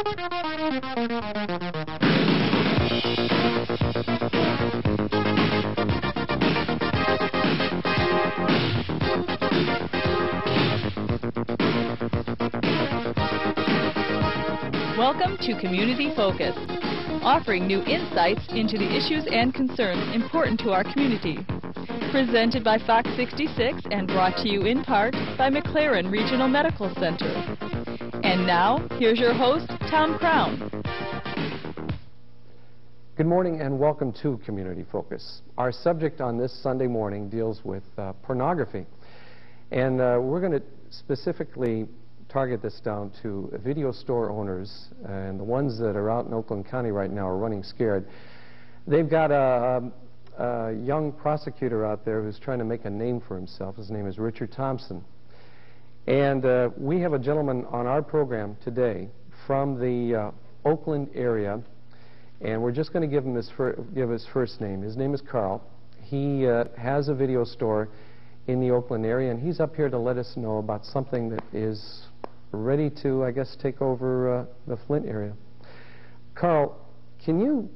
Welcome to Community Focus, offering new insights into the issues and concerns important to our community. Presented by Fox 66 and brought to you in part by McLaren Regional Medical Center. And now, here's your host, Tom Crown. Good morning and welcome to Community Focus. Our subject on this Sunday morning deals with pornography. And we're going to specifically target this down to video store owners, and the ones that are out in Oakland County right now are running scared. They've got a young prosecutor out there who's trying to make a name for himself. His name is Richard Thompson. And we have a gentleman on our program today from the Oakland area, and we're just going to give him give his first name. His name is Carl. He has a video store in the Oakland area, and he's up here to let us know about something that is ready to, I guess, take over the Flint area. Carl, can you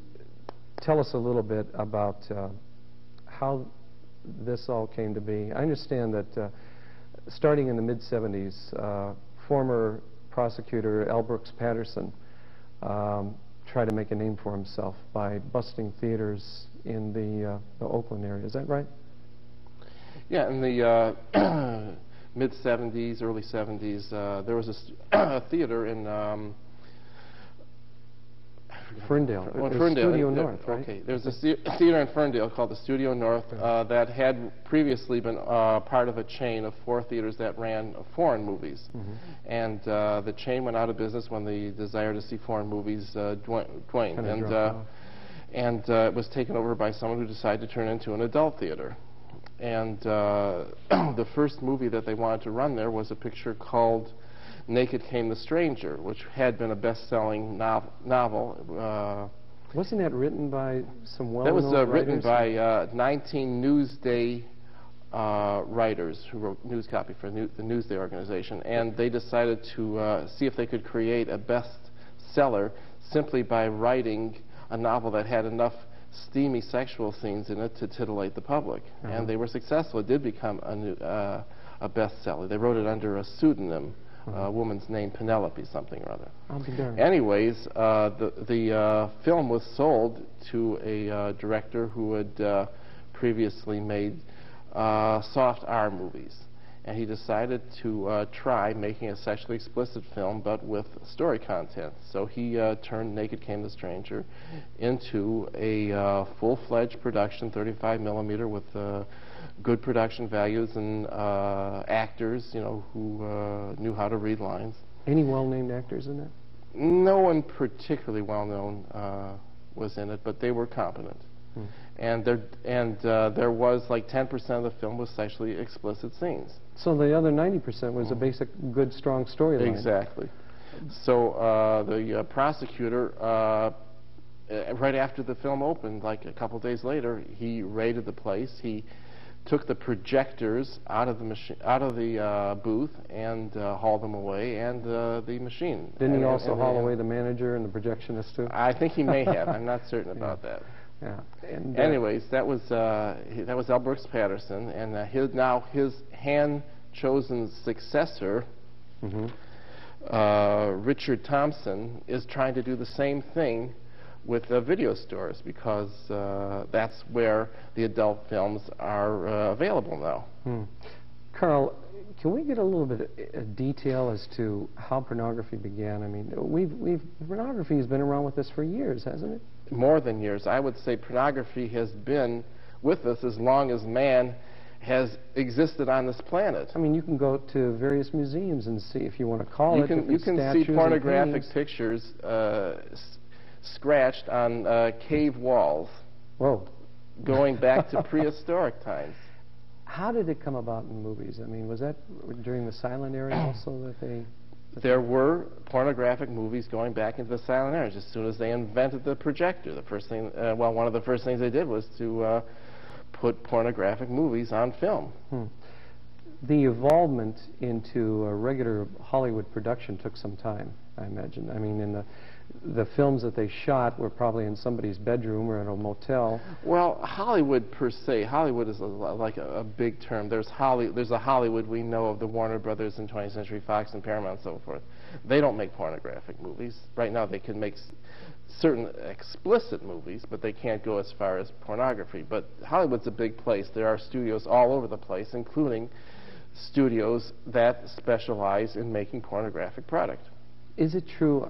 tell us a little bit about how this all came to be? I understand that starting in the mid-'70s, former prosecutor L. Brooks Patterson tried to make a name for himself by busting theaters in the Oakland area. Is that right? Yeah, in the mid-'70s, early '70s, there was a theater in Ferndale. Ferndale. Studio North, right? Okay, there's a theater in Ferndale called the Studio North that had previously been part of a chain of 4 theaters that ran foreign movies. And the chain went out of business when the desire to see foreign movies waned. And it was taken over by someone who decided to turn it into an adult theater. And the first movie that they wanted to run there was a picture called Naked Came the Stranger, which had been a best-selling novel. Wasn't that written by some well-known writers? That was written by 19 Newsday writers who wrote news copy for the Newsday organization, and they decided to see if they could create a bestseller simply by writing a novel that had enough steamy sexual scenes in it to titillate the public. And they were successful. It did become a bestseller. They wrote it under a pseudonym, a woman's name, Penelope something or other. I'll be darned. Anyways, the film was sold to a director who had previously made soft R movies. And he decided to try making a sexually explicit film, but with story content. So he turned Naked Came the Stranger into a full-fledged production, 35 millimeter, with good production values and actors, you know, who knew how to read lines. Any well-named actors in that? No one particularly well-known was in it, but they were competent. And there was like 10% of the film was sexually explicit scenes. So the other 90% was a basic, good, strong storyline. Exactly. So the prosecutor, right after the film opened, like a couple days later, he raided the place. He took the projectors out of the booth and hauled them away, and the machine. Didn't he also haul away the manager and the projectionist too? I think he may have. I'm not certain about that. Yeah. And, anyways, that was L. Brooks Patterson, and his hand-chosen successor, Richard Thompson, is trying to do the same thing with video stores, because that's where the adult films are available now. Carl, can we get a little bit of detail as to how pornography began? I mean, pornography has been around with us for years, hasn't it? More than years. I would say pornography has been with us as long as man has existed on this planet. I mean, you can go to various museums and see, if you want to call it, you can see pornographic pictures scratched on cave walls. Whoa. Going back to prehistoric times. How did it come about in movies? I mean, was that during the silent era also that they... There were pornographic movies going back into the silent era as soon as they invented the projector. The first thing, well, one of the first things they did was to put pornographic movies on film. The evolvement into a regular Hollywood production took some time. I imagine. I mean, in the films that they shot were probably in somebody's bedroom or in a motel. Well, Hollywood per se, Hollywood is like a big term. There's a Hollywood we know of, the Warner Brothers and 20th Century Fox and Paramount and so forth. They don't make pornographic movies. Right now they can make certain explicit movies, but they can't go as far as pornography. But Hollywood's a big place. There are studios all over the place, including studios that specialize in making pornographic product. Is it true,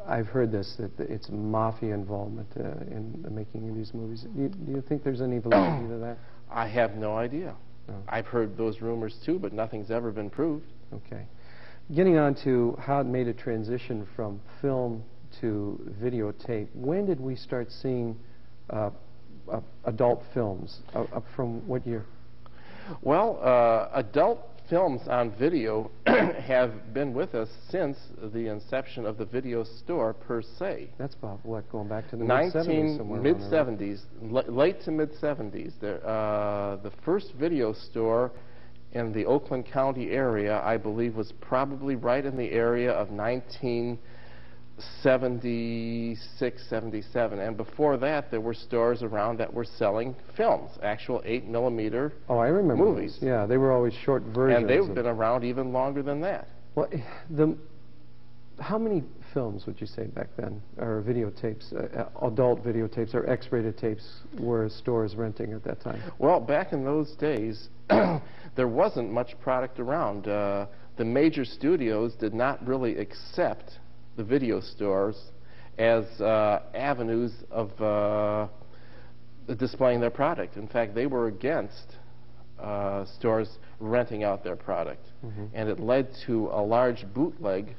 I've heard this, that it's mafia involvement in the making of these movies. Do you think there's any validity to that? I have no idea. No. I've heard those rumors too, but nothing's ever been proved. Okay. Getting on to how it made a transition from film to videotape, when did we start seeing adult films? From what year? Well, adult films on video have been with us since the inception of the video store per se. That's about what, going back to the mid-70s somewhere? Mid-70s, late to mid-70s. The first video store in the Oakland County area, I believe, was probably right in the area of 1976, 77, and before that there were stores around that were selling films, actual 8mm oh, I remember movies. Those. Yeah, they were always short versions. And they've been around even longer than that. Well, how many films would you say back then, or videotapes, adult videotapes or X-rated tapes, were stores renting at that time? Well, back in those days, there wasn't much product around. The major studios did not really accept the video stores as avenues of displaying their product. In fact, they were against stores renting out their product. Mm-hmm. And it led to a large bootleg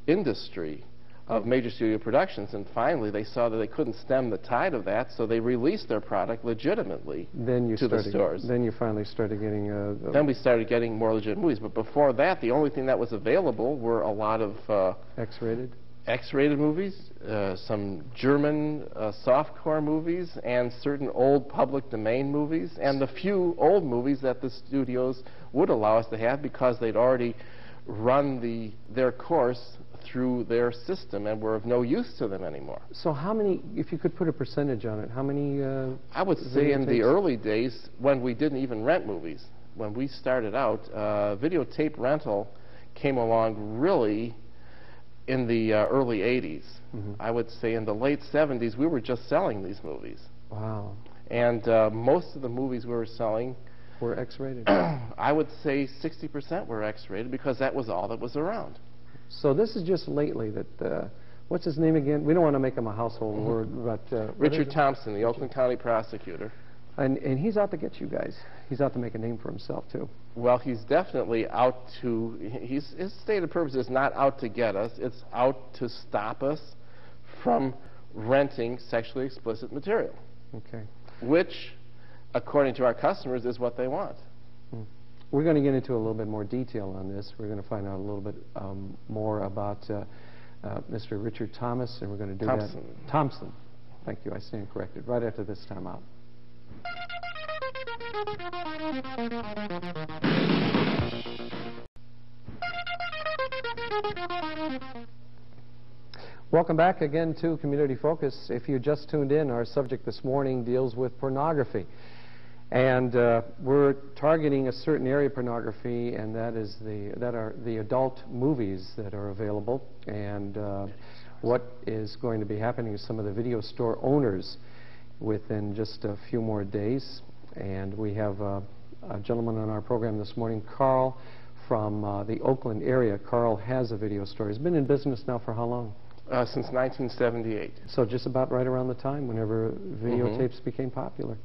industry of major studio productions, and finally they saw that they couldn't stem the tide of that, so they released their product legitimately to the stores. Then you finally started getting then we started getting more legit movies, but before that the only thing that was available were a lot of X-rated movies, some German softcore movies, and certain old public domain movies, and the few old movies that the studios would allow us to have because they'd already run their course through their system and were of no use to them anymore. So how many, if you could put a percentage on it, how many I would say in the early days when we didn't even rent movies, when we started out, videotape rental came along really in the early 80s. Mm-hmm. I would say in the late 70s we were just selling these movies. Wow. And most of the movies we were selling were X-rated? I would say 60% were X-rated because that was all that was around. So this is just lately that, what's his name again? We don't want to make him a household word, but... Richard Thompson, the Oakland County prosecutor. And he's out to get you guys. He's out to make a name for himself, too. Well, he's definitely out to... his stated purpose is not out to get us. It's out to stop us from renting sexually explicit material. Okay. Which, according to our customers, is what they want. We're going to get into a little bit more detail on this. We're going to find out a little bit more about Mr. Richard Thomas, and we're going to do that. Thompson. Thank you. I stand corrected. Right after this time out. Welcome back again to Community Focus. If you just tuned in, our subject this morning deals with pornography. And we're targeting a certain area of pornography, and that is the adult movies that are available, and what is going to be happening to some of the video store owners within just a few more days. And we have a gentleman on our program this morning, Carl, from the Oakland area. Carl has a video store. He's been in business now for how long? Since 1978. So just about right around the time whenever videotapes became popular.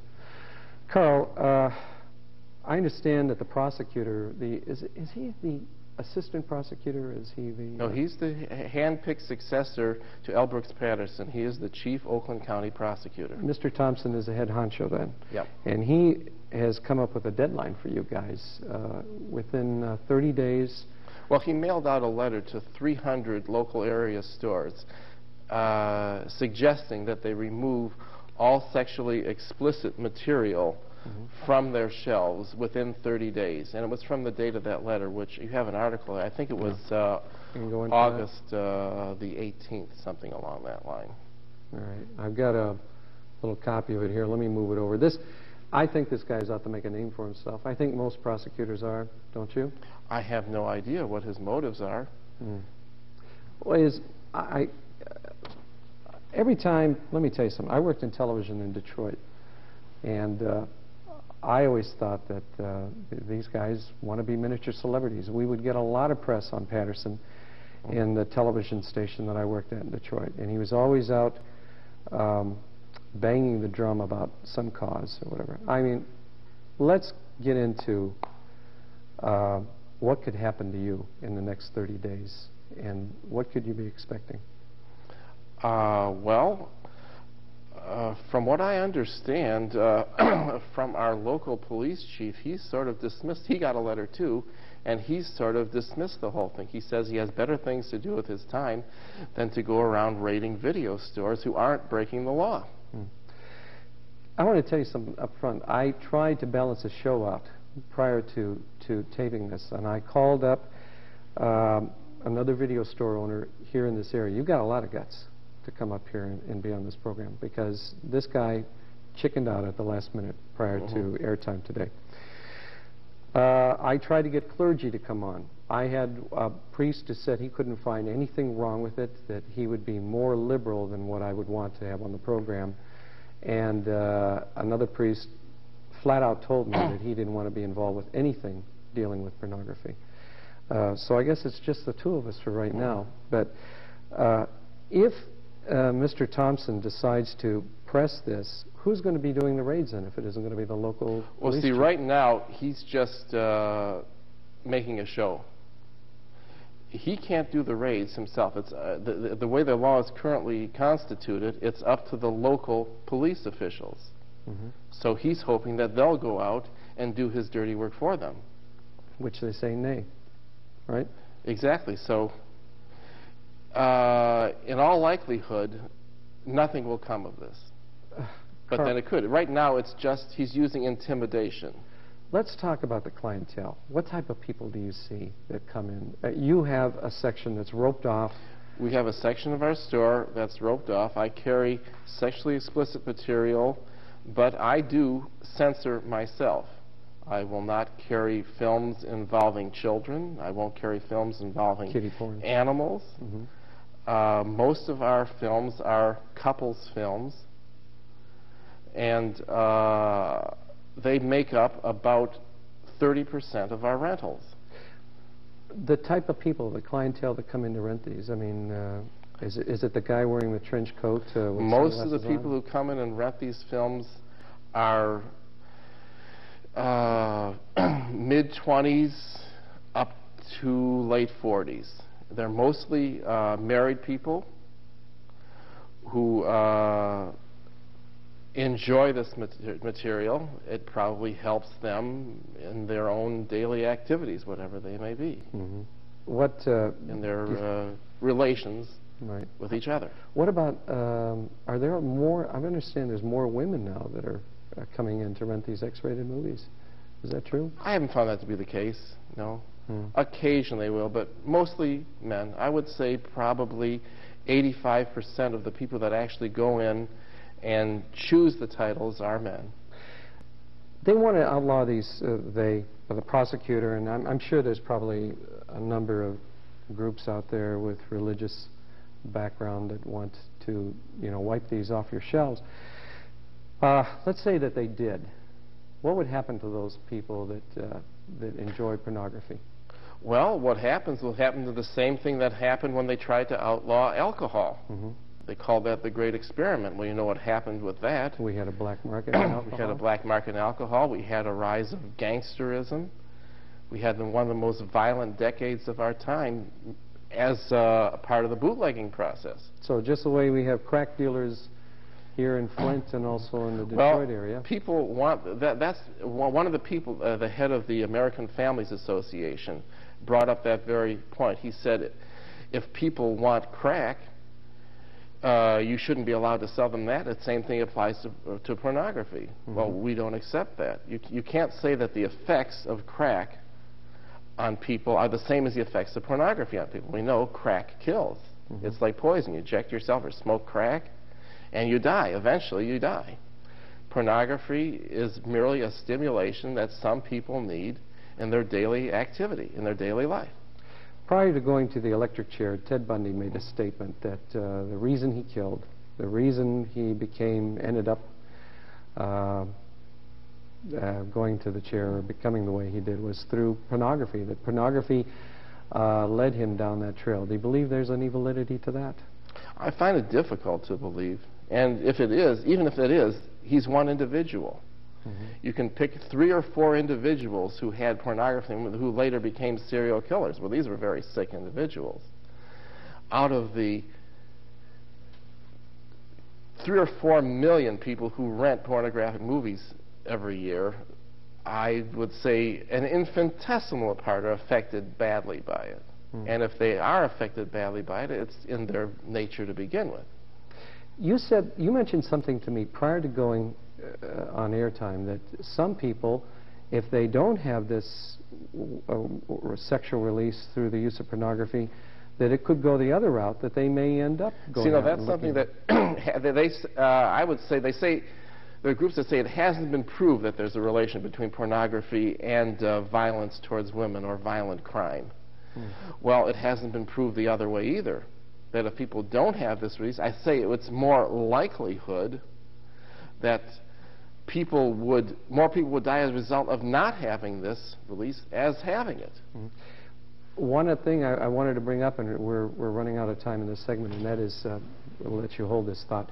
Carl, I understand that the prosecutor, is he the assistant prosecutor? Is he the... No, he's the hand-picked successor to L. Brooks Patterson. He is the chief Oakland County prosecutor. Mr. Thompson is the head honcho then. Yep. And he has come up with a deadline for you guys within 30 days. Well, he mailed out a letter to 300 local area stores suggesting that they remove all sexually explicit material from their shelves within 30 days. And it was from the date of that letter, which you have an article, I think it was and go into August the 18th, something along that line. All right. I've got a little copy of it here. Let me move it over. I think this guy's out to make a name for himself. I think most prosecutors are, don't you? I have no idea what his motives are. Well, every time, let me tell you something. I worked in television in Detroit, and I always thought that these guys want to be miniature celebrities. We would get a lot of press on Patterson in the television station that I worked at in Detroit, and he was always out banging the drum about some cause or whatever. I mean, let's get into what could happen to you in the next 30 days, and what could you be expecting? Well, from what I understand from our local police chief, he's sort of dismissed. He got a letter too, and he's sort of dismissed the whole thing. He says he has better things to do with his time than to go around raiding video stores who aren't breaking the law. I want to tell you something up front. I tried to balance a show out prior to taping this, and I called up another video store owner here in this area. You've got a lot of guts to come up here and be on this program, because this guy chickened out at the last minute prior to airtime today. I tried to get clergy to come on. I had a priest who said he couldn't find anything wrong with it, that he would be more liberal than what I would want to have on the program. And another priest flat out told me that he didn't want to be involved with anything dealing with pornography. So I guess it's just the two of us for right now. But if Mr. Thompson decides to press this, who's going to be doing the raids then, if it isn't going to be the local Well, police see, chief? right now, he's just making a show. He can't do the raids himself. It's the way the law is currently constituted, it's up to the local police officials. So he's hoping that they'll go out and do his dirty work for them. Which they say nay, right? Exactly. So in all likelihood, nothing will come of this. But then it could. Right now, it's just he's using intimidation. Let's talk about the clientele. What type of people do you see that come in? You have a section that's roped off. We have a section of our store that's roped off. I carry sexually explicit material, but I do censor myself. I will not carry films involving children. I won't carry films involving Kitty porn. Animals. Most of our films are couples films, and they make up about 30% of our rentals. The type of people, the clientele that come in to rent these, I mean, is it the guy wearing the trench coat? With Most of the sunglasses people on? who come in and rent these films are mid-20s up to late 40s. They're mostly married people who enjoy this material. It probably helps them in their own daily activities, whatever they may be, in their relations with each other. What about, are there more, I understand there's more women now that are coming in to rent these X-rated movies. Is that true? I haven't found that to be the case, no. Occasionally will, but mostly men. I would say probably 85% of the people that actually go in and choose the titles are men. They want to outlaw these, the prosecutor, and I'm sure there's probably a number of groups out there with religious background that want to, wipe these off your shelves. Let's say that they did. What would happen to those people that enjoy pornography? Well, what happens will happen to the same thing that happened when they tried to outlaw alcohol. They called that the Great Experiment. Well, you know what happened with that. We had a black market in alcohol. We had a black market in alcohol. We had a rise of gangsterism. We had one of the most violent decades of our time as a part of the bootlegging process. So just the way we have crack dealers here in Flint and also in the Detroit area. People want that's one of the people, the head of the American Families Association, brought up that very point. He said, if people want crack, you shouldn't be allowed to sell them that. The same thing applies to pornography. Well, we don't accept that. You can't say that the effects of crack on people are the same as the effects of pornography on people. We know crack kills. It's like poison. You inject yourself or smoke crack, and you die. Eventually, you die. Pornography is merely a stimulation that some people need in their daily activity, in their daily life. Prior to going to the electric chair, Ted Bundy made a statement that the reason he killed, the reason he ended up going to the chair or becoming the way he did was through pornography, that pornography led him down that trail. Do you believe there's any validity to that? I find it difficult to believe. And if it is, even if it is, he's one individual. You can pick 3 or 4 individuals who had pornography who later became serial killers. Well, these were very sick individuals. Out of the 3 or 4 million people who rent pornographic movies every year, I would say an infinitesimal part are affected badly by it. And if they are affected badly by it, it's in their nature to begin with. You mentioned something to me prior to going on airtime, that some people, if they don't have this sexual release through the use of pornography, that it could go the other route, that they may end up going out that's something that I would say, there are groups that say it hasn't been proved that there's a relation between pornography and violence towards women or violent crime. Well, it hasn't been proved the other way either. That if people don't have this release, I say it's more likelihood that more people would die as a result of not having this release as having it. One thing I wanted to bring up, and we're running out of time in this segment, and that is, we'll let you hold this thought.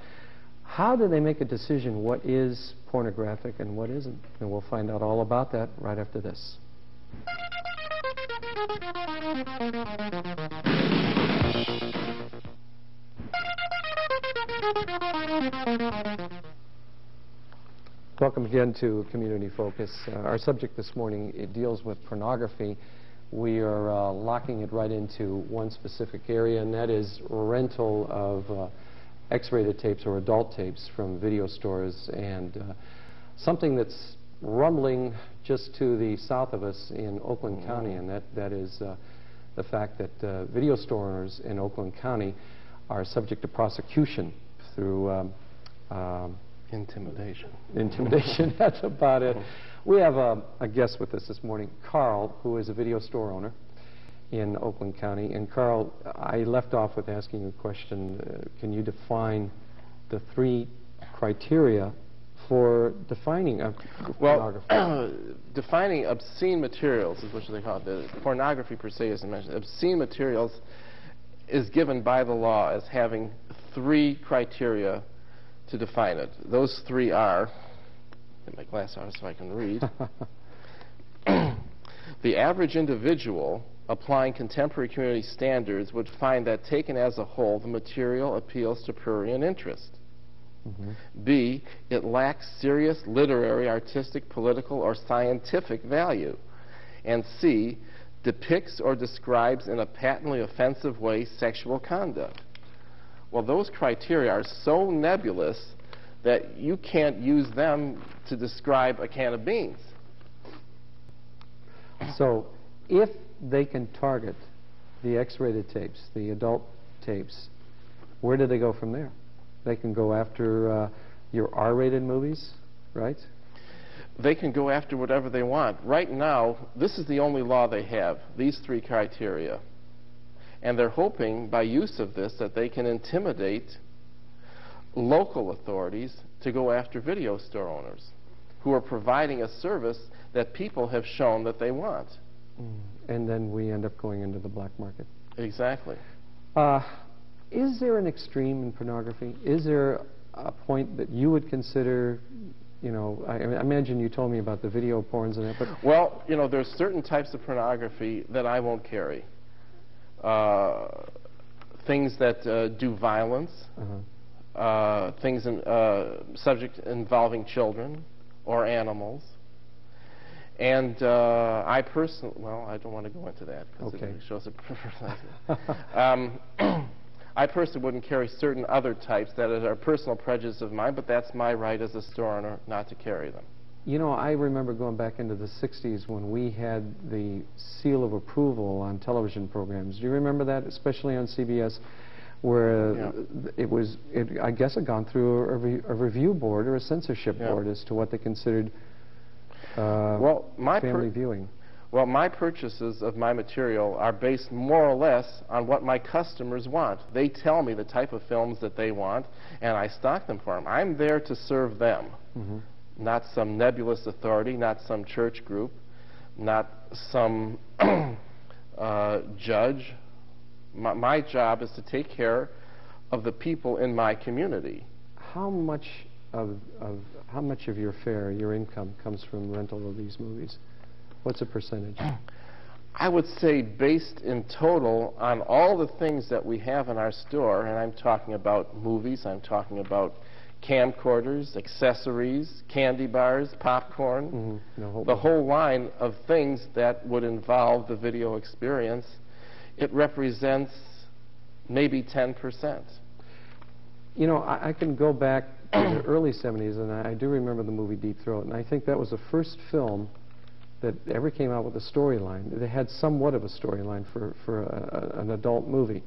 How do they make a decision what is pornographic and what isn't? And we'll find out all about that right after this. Welcome again to Community Focus. Our subject this morning, it deals with pornography. We are locking it right into one specific area, and that is rental of X-rated tapes or adult tapes from video stores, and something that's rumbling just to the south of us in Oakland County, and that is the fact that video store owners in Oakland County are subject to prosecution through intimidation. Intimidation, that's about it. We have a guest with us this morning, Carl, who is a video store owner in Oakland County. And Carl, I left off with asking you a question. Can you define the 3 criteria for defining pornography? Well, defining obscene materials is what they call it. The pornography per se isn't mentioned. Obscene materials is given by the law as having 3 criteria to define it. Those 3 are, get my glass on so I can read. The average individual applying contemporary community standards would find that taken as a whole, the material appeals to prurient interest. B, it lacks serious literary, artistic, political, or scientific value. And C, depicts or describes in a patently offensive way sexual conduct. Well, those criteria are so nebulous that you can't use them to describe a can of beans. So, if they can target the X-rated tapes, the adult tapes, where do they go from there? They can go after your R-rated movies, right? They can go after whatever they want. Right now, this is the only law they have, these 3 criteria. And they're hoping, by use of this, that they can intimidate local authorities to go after video store owners who are providing a service that people have shown that they want. And then we end up going into the black market. Exactly. Is there an extreme in pornography? Is there a point that you would consider, you know, I imagine you told me about the video porns and that, but... Well, you know, there's certain types of pornography that I won't carry. Things that do violence, things subject involving children or animals. And I personally, well, I don't want to go into that because it shows a I personally wouldn't carry certain other types that are personal prejudice of mine, but that's my right as a store owner not to carry them. You know, I remember going back into the 60s when we had the seal of approval on television programs. Do you remember that, especially on CBS, where I guess it gone through a review board or a censorship board as to what they considered family viewing? Well, my purchases of my material are based more or less on what my customers want. They tell me the type of films that they want, and I stock them for them. I'm there to serve them. Not some nebulous authority, not some church group, not some judge. My job is to take care of the people in my community. How much of your fare, your income, comes from rental of these movies? What's the percentage? I would say based in total on all the things that we have in our store, and I'm talking about movies, I'm talking about camcorders, accessories, candy bars, popcorn, the whole line of things that would involve the video experience, it represents maybe 10%. You know, I can go back to the early 70s, and I do remember the movie Deep Throat, and I think that was the first film that ever came out with a storyline. It had somewhat of a storyline for an adult movie.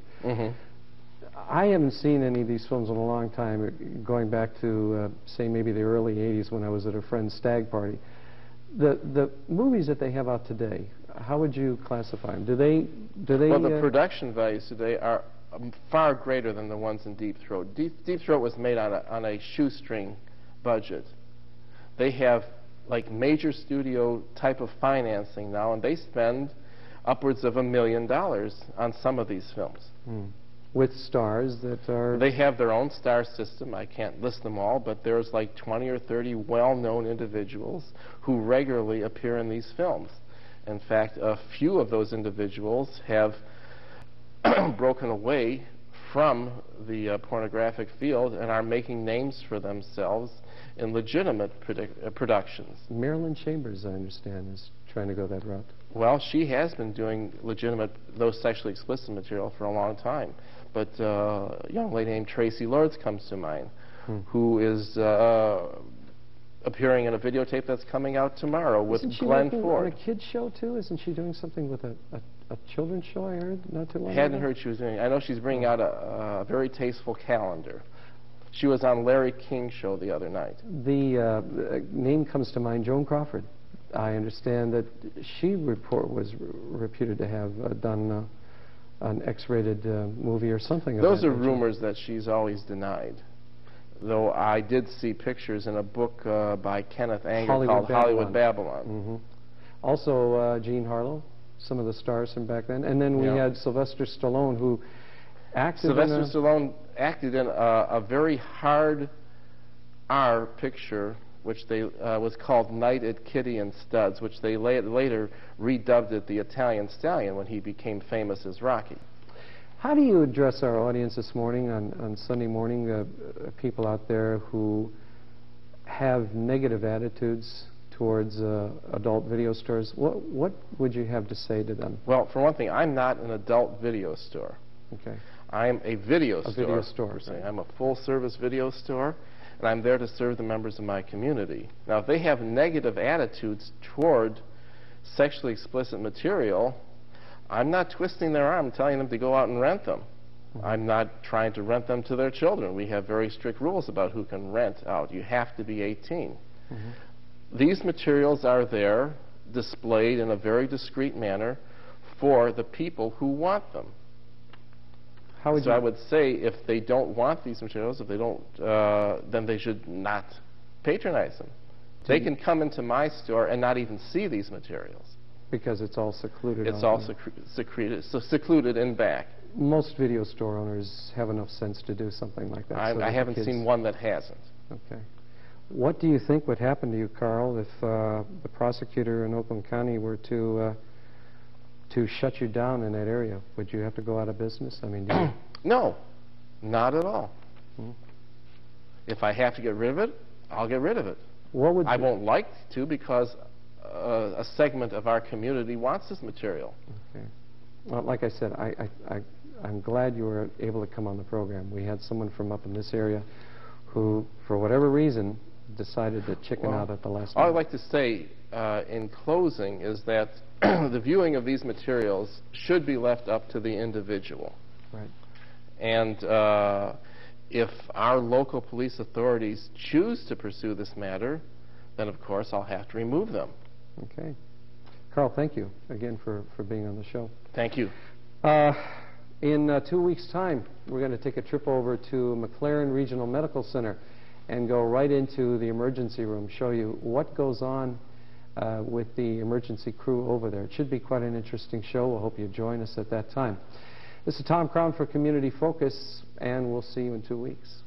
I haven't seen any of these films in a long time, going back to, say, maybe the early 80s when I was at a friend's stag party. The movies that they have out today, how would you classify them? Do they well, the production values today are far greater than the ones in Deep Throat. Deep Throat was made on a shoestring budget. They have like major studio type of financing now, and they spend upwards of $1 million on some of these films. With stars that are... They have their own star system. I can't list them all, but there's like 20 or 30 well-known individuals who regularly appear in these films. In fact, a few of those individuals have broken away from the pornographic field and are making names for themselves in legitimate productions. Marilyn Chambers, I understand, is trying to go that route. Well, she has been doing legitimate, though sexually explicit material for a long time. But a young lady named Tracy Lords comes to mind, who is appearing in a videotape that's coming out tomorrow with Glenn Ford. Isn't she working on a kid's show, too? Isn't she doing something with a children's show, I heard, not too long ago? Hadn't heard she was doing. I know she's bringing out a very tasteful calendar. She was on Larry King's show the other night. The name comes to mind, Joan Crawford. I understand that she was reputed to have done an X-rated movie or something. Those are rumors that she's always denied. Though I did see pictures in a book by Kenneth Anger called Hollywood Babylon. Also, Jean Harlow, some of the stars from back then. And then we had Sylvester Stallone, who acted Stallone acted in a very hard R picture, which was called Night at Kitty and Studs, which they later redubbed it The Italian Stallion when he became famous as Rocky. How do you address our audience this morning, on Sunday morning, people out there who have negative attitudes towards adult video stores? What would you have to say to them? Well, for one thing, I'm not an adult video store. Okay. I'm a video store. Video store. Right. I'm a full-service video store, and I'm there to serve the members of my community. Now, if they have negative attitudes toward sexually explicit material, I'm not twisting their arm telling them to go out and rent them. I'm not trying to rent them to their children. We have very strict rules about who can rent out. You have to be 18. These materials are there, displayed in a very discreet manner for the people who want them. So I would say if they don't want these materials, if they don't, then they should not patronize them. They can come into my store and not even see these materials. Because it's all secluded. It's all secluded in back. Most video store owners have enough sense to do something like that. I haven't seen one that hasn't. Okay. What do you think would happen to you, Carl, if the prosecutor in Oakland County were to shut you down in that area? Would you have to go out of business? I mean, no, not at all. If I have to get rid of it, I'll get rid of it. I won't like to because a segment of our community wants this material. Okay. Well, like I said, I'm glad you were able to come on the program. We had someone from up in this area who, for whatever reason, decided to chicken out at the last All I'd minute? like to say in closing is that the viewing of these materials should be left up to the individual. Right. And if our local police authorities choose to pursue this matter, then of course I'll have to remove them. Okay. Carl, thank you again for being on the show. Thank you. In 2 weeks' time, we're going to take a trip over to McLaren Regional Medical Center and go right into the emergency room, show you what goes on with the emergency crew over there. It should be quite an interesting show. We'll hope you join us at that time. This is Tom Crown for Community Focus, and we'll see you in 2 weeks.